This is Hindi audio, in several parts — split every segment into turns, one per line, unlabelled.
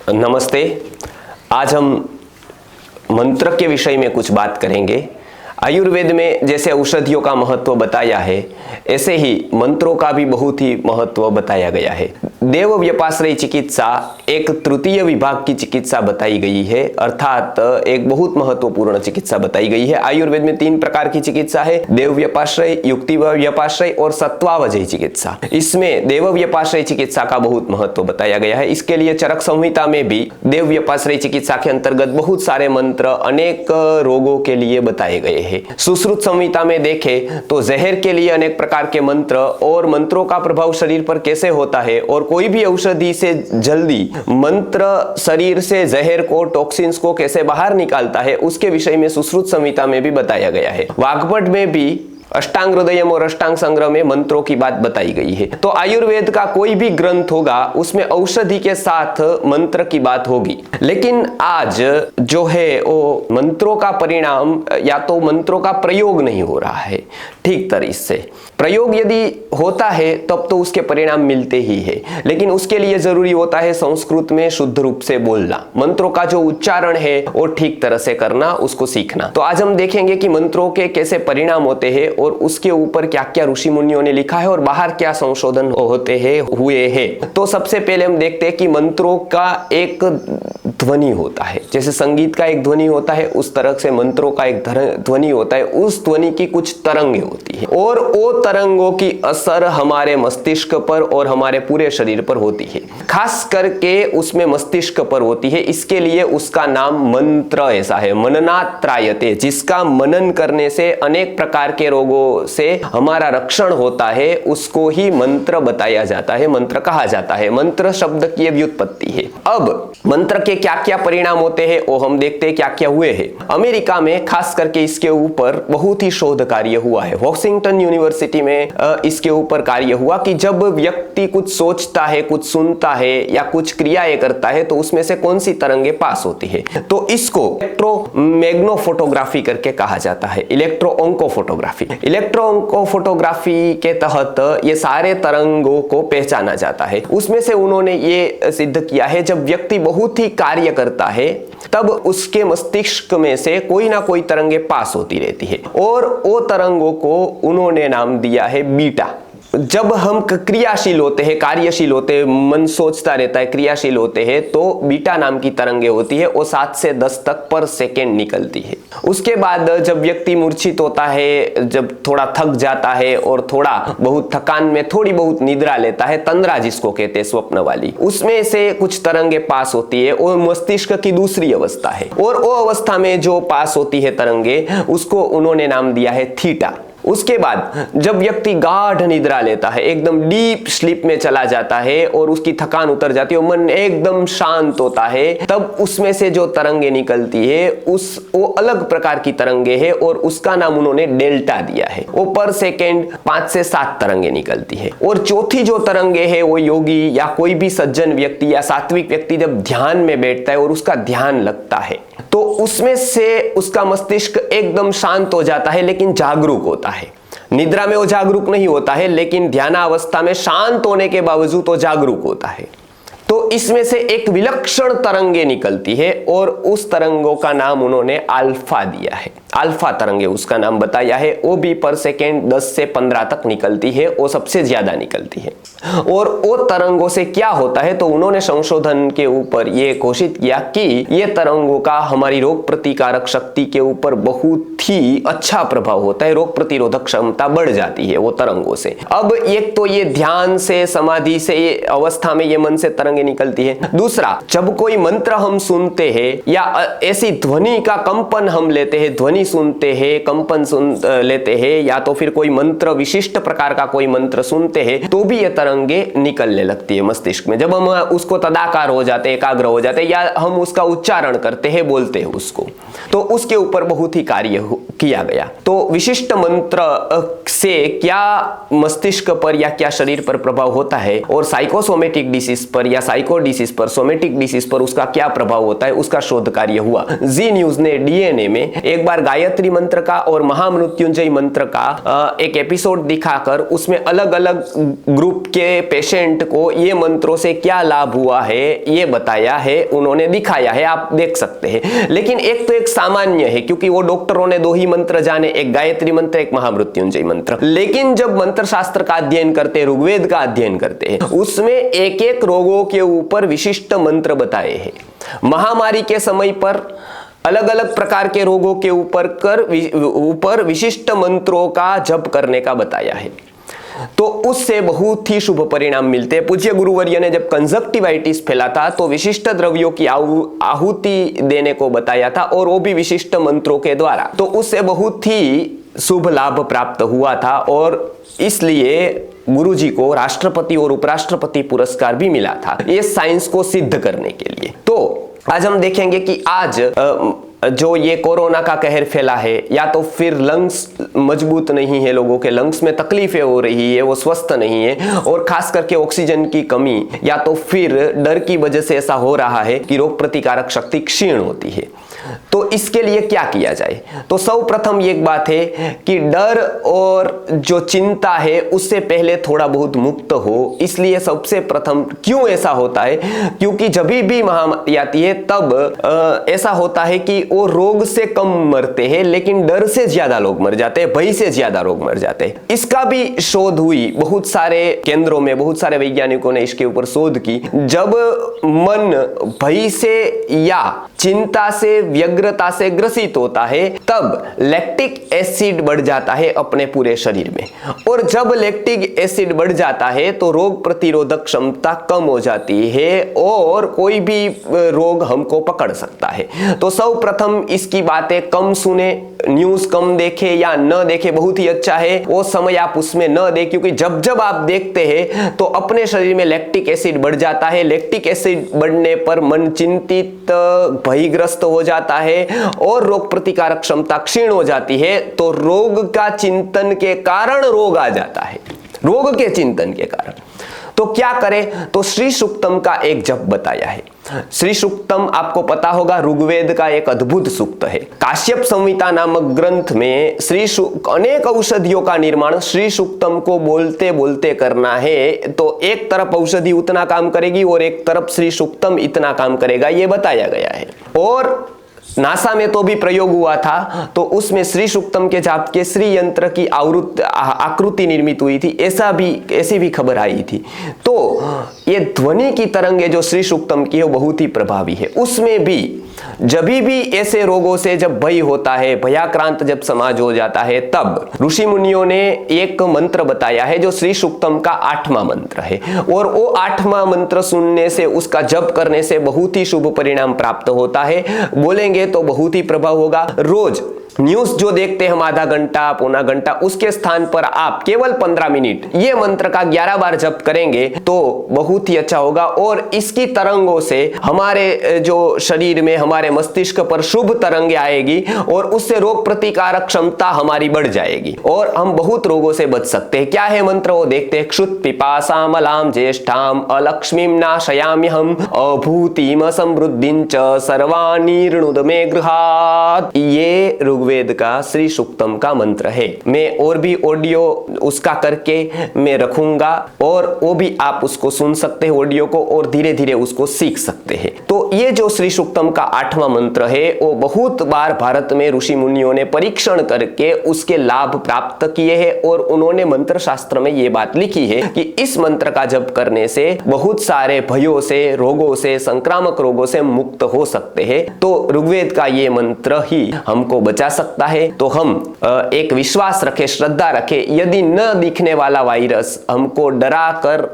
नमस्ते। आज हम मंत्र के विषय में कुछ बात करेंगे। आयुर्वेद में जैसे औषधियों का महत्व बताया है, ऐसे ही मंत्रों का भी बहुत ही महत्व बताया गया है। देव व्यपाश्रय चिकित्सा एक तृतीय विभाग की चिकित्सा बताई गई है, अर्थात एक बहुत महत्वपूर्ण चिकित्सा बताई गई है। आयुर्वेद में 3 प्रकार की चिकित्सा है, देव व्यपाश्रय, युक्ति व्यपाश्रय और सत्वावजयी चिकित्सा। इसमें देव व्यपाश्रय चिकित्सा का बहुत महत्व बताया गया है। इसके लिए चरक संहिता में भी देव व्यपाश्रय चिकित्सा के अंतर्गत बहुत सारे मंत्र अनेक रोगों के लिए बताए गए हैं। सुश्रुत संहिता में देखें तो जहर के लिए अनेक प्रकार के मंत्र और मंत्रों का प्रभाव शरीर पर कैसे होता है और कोई भी औषधि से जल्दी मंत्र शरीर से जहर को, टॉक्सिन्स को कैसे बाहर निकालता है, उसके विषय में सुश्रुत संहिता में भी बताया गया है। वाग्भट में भी अष्टांग हृदयम और अष्टांग संग्रह में मंत्रों की बात बताई गई है। तो आयुर्वेद का कोई भी ग्रंथ होगा उसमें औषधि के साथ मंत्र की बात होगी। लेकिन आज जो है वो मंत्रों का परिणाम या तो मंत्रों का प्रयोग नहीं हो रहा है ठीक तरीके से। प्रयोग यदि होता है तब तो उसके परिणाम मिलते ही है, लेकिन उसके लिए जरूरी होता है संस्कृत में शुद्ध रूप से बोलना, मंत्रों का जो उच्चारण है वो ठीक तरह से करना, उसको सीखना। तो आज हम देखेंगे कि मंत्रों के कैसे परिणाम होते हैं और उसके ऊपर क्या क्या ऋषि मुनियों ने लिखा है और बाहर क्या संशोधन होते हैं हुए हैं। तो सबसे पहले हम देखते हैं कि मंत्रों का एक ध्वनि होता है। जैसे संगीत का एक ध्वनि होता है, उस तरह से मंत्रों का एक ध्वनि होता है। उस ध्वनि की कुछ तरंगे होती है और वो तरंगों की असर हमारे मस्तिष्क पर और हमारे पूरे शरीर पर होती है। खास करके उसमें मस्तिष्क पर होती है, इसके लिए उसका नाम मंत्र ऐसा है, मननात् त्रायते, जिसका मनन करने से अनेक प्रकार के रोगों से हमारा रक्षण होता है, उसको ही मंत्र बताया जाता है, मंत्र कहा जाता है। मंत्र शब्द की व्युत्पत्ति है। अब मंत्र के क्या क्या परिणाम होते हैं वो हम देखते हैं क्या क्या हुए हैं। अमेरिका में खास करके इसके ऊपर बहुत ही शोध कार्य हुआ है। वॉशिंगटन यूनिवर्सिटी में इसके ऊपर कार्य हुआ कि जब व्यक्ति कुछ सोचता है, कुछ सुनता है या कुछ क्रियाएं करता है तो उसमें से कौन सी तरंगे पास होती है। तो इसको इलेक्ट्रोमैग्नेटोफोटोग्राफी करके कहा जाता है, इलेक्ट्रोऑन्कोफोटोग्राफी। इलेक्ट्रोऑन्कोफोटोग्राफी के तहत ये सारे तरंगों को पहचाना जाता है। उसमें से उन्होंने ये सिद्ध किया है जब व्यक्ति बहुत ही कार्य करता है तब उसके मस्तिष्क में से कोई ना कोई तरंगे पास होती रहती है और वो तरंगों को उन्होंने नाम दिया है बीटा। जब हम क्रियाशील होते हैं, कार्यशील होते हैं, मन सोचता रहता है, क्रियाशील होते हैं, तो बीटा नाम की तरंगे होती है, वो 7 से 10 तक पर सेकेंड निकलती है। उसके बाद जब व्यक्ति मूर्छित होता है, जब थोड़ा थक जाता है और थोड़ा बहुत थकान में थोड़ी बहुत निद्रा लेता है, तंद्रा जिसको कहते हैं, स्वप्न वाली, उसमें से कुछ तरंगे पास होती है। वो मस्तिष्क की दूसरी अवस्था है और वो अवस्था में जो पास होती है तरंगे, उसको उन्होंने नाम दिया है थीटा। उसके बाद जब व्यक्ति गाढ़ निद्रा लेता है, एकदम डीप स्लीप में चला जाता है और उसकी थकान उतर जाती है, मन एकदम शांत होता है, तब उसमें से जो तरंगे निकलती है वो अलग प्रकार की तरंगे है और उसका नाम उन्होंने डेल्टा दिया है। वो पर सेकेंड 5 से 7 तरंगे निकलती है। और चौथी जो तरंगे है वो योगी या कोई भी सज्जन व्यक्ति या सात्विक व्यक्ति जब ध्यान में बैठता है और उसका ध्यान लगता है तो उसमें से उसका मस्तिष्क एकदम शांत हो जाता है, लेकिन जागरूक होता है। निद्रा में वो जागरूक नहीं होता है, लेकिन ध्यानावस्था में शांत होने के बावजूद वो जागरूक होता है। तो इसमें से एक विलक्षण तरंगे निकलती है और उस तरंगों का नाम उन्होंने अल्फा दिया है। अल्फा तरंगे उसका नाम बताया है। वो भी पर सेकेंड 10 से 15 तक निकलती है, वो सबसे ज्यादा निकलती है। और वो तरंगों से क्या होता है तो उन्होंने संशोधन के ऊपर ये घोषित किया कि ये तरंगों का हमारी रोग प्रतिकारक शक्ति के ऊपर बहुत ही अच्छा प्रभाव होता है, रोग प्रतिरोधक क्षमता बढ़ जाती है वो तरंगों से। अब एक तो ये ध्यान से, समाधि से, ये अवस्था में ये मन से तरंगे निकलती है। दूसरा, जब कोई मंत्र हम सुनते हैं या ऐसी ध्वनि का कंपन हम लेते हैं, ध्वनि सुनते हैं, कंपन सुन लेते हैं, या तो फिर कोई मंत्र, विशिष्ट प्रकार का कोई मंत्र सुनते हैं, तो भी ये तरंगे निकलने लगती है मस्तिष्क में। जब हम उसको तदाकार हो जाते हैं, एकाग्र हो जाते हैं या हम उसका उच्चारण करते हैं, बोलते हैं उसको, तो उसके ऊपर बहुत ही कार्य किया गया। तो विशिष्ट मंत्र से क्या मस्तिष्क पर या क्या शरीर पर प्रभाव होता है और साइकोसोमेटिक डिसीज पर या साइको डिसीज पर, सोमेटिक डिसीज पर उसका क्या प्रभाव होता है, उसका शोध कार्य हुआ। जी न्यूज ने डीएनए में एक बार गायत्री मंत्र का और महामृत्युंजय मंत्र का एक एपिसोड दिखाकर उसमें अलग अलग ग्रुप के पेशेंट को ये मंत्रों से क्या लाभ हुआ है ये बताया है, उन्होंने दिखाया है, आप देख सकते हैं। लेकिन एक तो एक सामान्य है क्योंकि वो डॉक्टरों ने दो ही मंत्र जाने, एक गायत्री मंत्र एक महामृत्युंजय मंत्र। लेकिन जब मंत्र शास्त्र का अध्ययन करते, ऋग्वेद का अध्ययन करते हैं, उसमें एक एक रोगों के ऊपर विशिष्ट मंत्र बताए हैं। महामारी के समय पर अलग अलग प्रकार के रोगों के ऊपर विशिष्ट मंत्रों का जप करने का बताया है। तो उससे बहुत ही शुभ परिणाम मिलते हैं। पूज्य गुरुवर्य ने जब कंजक्टिवाइटिस फैला था तो विशिष्ट द्रव्यों की आहुति देने को बताया था और वो भी विशिष्ट मंत्रों के द्वारा। तो उससे बहुत ही शुभ लाभ प्राप्त हुआ था और इसलिए गुरुजी को राष्ट्रपति और उपराष्ट्रपति पुरस्कार भी मिला था ये साइंस को सिद्ध करने के लिए। तो आज हम देखेंगे कि आज जो ये कोरोना का कहर फैला है, या तो फिर लंग्स मजबूत नहीं है, लोगों के लंग्स में तकलीफें हो रही है, वो स्वस्थ नहीं है, और खास करके ऑक्सीजन की कमी या तो फिर डर की वजह से ऐसा हो रहा है कि रोग प्रतिकारक शक्ति क्षीण होती है। तो इसके लिए क्या किया जाए? तो सर्वप्रथम एक बात है कि डर और जो चिंता है उससे पहले थोड़ा बहुत मुक्त हो। इसलिए सबसे प्रथम क्यों ऐसा होता है? क्योंकि जब भी महामारी आती है तब ऐसा होता है कि वो रोग से कम मरते हैं लेकिन डर से ज्यादा लोग मर जाते हैं, भय से ज्यादा लोग मर जाते हैं। इसका भी शोध हुई, बहुत सारे केंद्रों में बहुत सारे वैज्ञानिकों ने इसके ऊपर शोध की। जब मन भय से या चिंता से, व्यग्रता से ग्रसित होता है तब लैक्टिक एसिड बढ़ जाता है अपने पूरे शरीर में, और जब लैक्टिक एसिड बढ़ जाता है तो रोग प्रतिरोधक क्षमता कम हो जाती है और कोई भी रोग हमको पकड़ सकता है। तो सर्वप्रथम इसकी बातें कम सुने, न्यूज कम देखे या न देखे, बहुत ही अच्छा है वो समय आप उसमें न दे, क्योंकि जब जब आप देखते हैं तो अपने शरीर में लैक्टिक एसिड बढ़ जाता है। लैक्टिक एसिड बढ़ने पर मन चिंतित, भयग्रस्त हो जाता है और रोग प्रतिकारक क्षमता क्षीण हो जाती है। तो रोग का चिंतन के कारण रोग आ जाता है, रोग के चिंतन के कारण। तो क्या करें? तो श्री सूक्तम का एक जप बताया है। श्री सूक्तम आपको पता होगा ऋग्वेद का एक अद्भुत सूक्त है। काश्यप संहिता नामक ग्रंथ में अनेक औषधियों का निर्माण श्री सूक्तम को बोलते बोलते करना है। तो एक तरफ औषधि उतना काम करेगी और एक तरफ श्री सूक्तम इतना काम करेगा, ये बताया गया है। और नासा में तो भी प्रयोग हुआ था, तो उसमें श्री सूक्तम के जाप के श्री यंत्र की आकृति निर्मित हुई थी, ऐसी भी खबर आई थी। तो ये ध्वनि की तरंगे जो श्री सूक्तम की है वो बहुत ही प्रभावी है। उसमें भी जब भी ऐसे रोगों से जब भय होता है, भयाक्रांत जब समाज हो जाता है, तब ऋषि मुनियों ने एक मंत्र बताया है जो श्री सूक्तम का 8वां मंत्र है। और वो 8वां मंत्र सुनने से, उसका जप करने से बहुत ही शुभ परिणाम प्राप्त होता है। बोलेंगे तो बहुत ही प्रभाव होगा। रोज न्यूज जो देखते हैं हम आधा घंटा पौना घंटा, उसके स्थान पर आप केवल 15 मिनट ये मंत्र का 11 बार जप करेंगे तो बहुत ही अच्छा होगा। और इसकी तरंगों से हमारे जो शरीर में, हमारे मस्तिष्क पर शुभ तरंगे आएगी और उससे रोग प्रतिकारक क्षमता हमारी बढ़ जाएगी और हम बहुत रोगों से बच सकते हैं। क्या है मंत्र वो देखते हैं। क्षुत पिपासाम अलाम ज्येष्ठाम अलक्ष्मीम नाशयाम्यहम अभूतिम समृद्धिं च सर्वानिर्णुद मे गृहात्। ये ऋग्वेद का श्री सूक्तम का मंत्र है। मैं और भी ऑडियो उसका करके मैं रखूंगा और वो भी आप उसको सुन सकते हैं ऑडियो को और धीरे धीरे उसको सीख सकते हैं। तो ये जो श्री सूक्तम का 8वां मंत्र है वो बहुत बार भारत में ऋषि मुनियों ने परीक्षण करके उसके लाभ प्राप्त किए हैं और उन्होंने मंत्र शास्त्र में ये बात लिखी है कि इस मंत्र का जप करने से बहुत सारे भयों से, रोगों से, संक्रामक रोगों से मुक्त हो सकते हैं। तो ऋग्वेद का ये मंत्र ही हमको बचा सकता है। तो हम एक विश्वास रखें, श्रद्धा रखें। यदि न दिखने वाला वायरस हमको डरा कर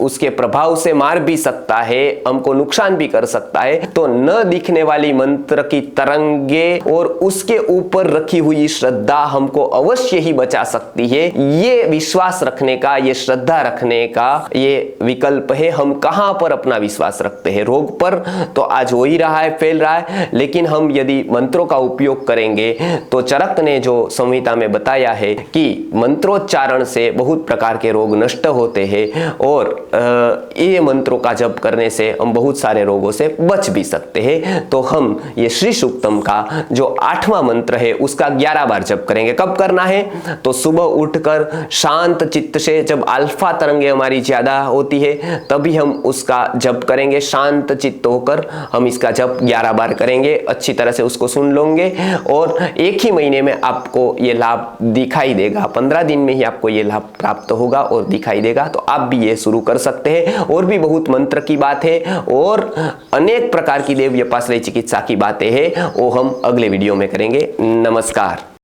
उसके प्रभाव से मार भी सकता है, हमको नुकसान भी कर सकता है। तो न दिखने वाली मंत्र की तरंगे और उसके ऊपर रखी हुई श्रद्धा हमको अवश्य ही बचा सकती है। ये विश्वास रखने का, ये श्रद्धा रखने का ये विकल्प है। हम कहां पर अपना विश्वास रखते हैं? रोग पर तो आज हो ही रहा है, फैल रहा है। लेकिन हम यदि मंत्रों का उपयोग करेंगे तो चरक ने जो संहिता में बताया है कि मंत्रोच्चारण से बहुत प्रकार के रोग नष्ट होते हैं और ये मंत्रों का जप करने से हम बहुत सारे रोगों से बच भी सकते हैं। तो हम ये श्री सूक्तम का जो 8वां मंत्र है उसका 11 बार जप करेंगे। कब करना है? तो सुबह उठकर शांत चित्त से, जब अल्फा तरंगे हमारी ज्यादा होती है तभी हम उसका जप करेंगे। शांत चित्त होकर हम इसका जप 11 बार करेंगे। अच्छी तरह से उसको सुन लोगे और एक ही महीने में आपको ये लाभ दिखाई देगा। 15 दिन में ही आपको ये लाभ प्राप्त होगा और दिखाई देगा। तो आप भी ये शुरू कर सकते हैं। और भी बहुत मंत्र की बात है और अनेक प्रकार की देव व्यपाश्रय चिकित्सा की बातें हैं, वो हम अगले वीडियो में करेंगे। नमस्कार।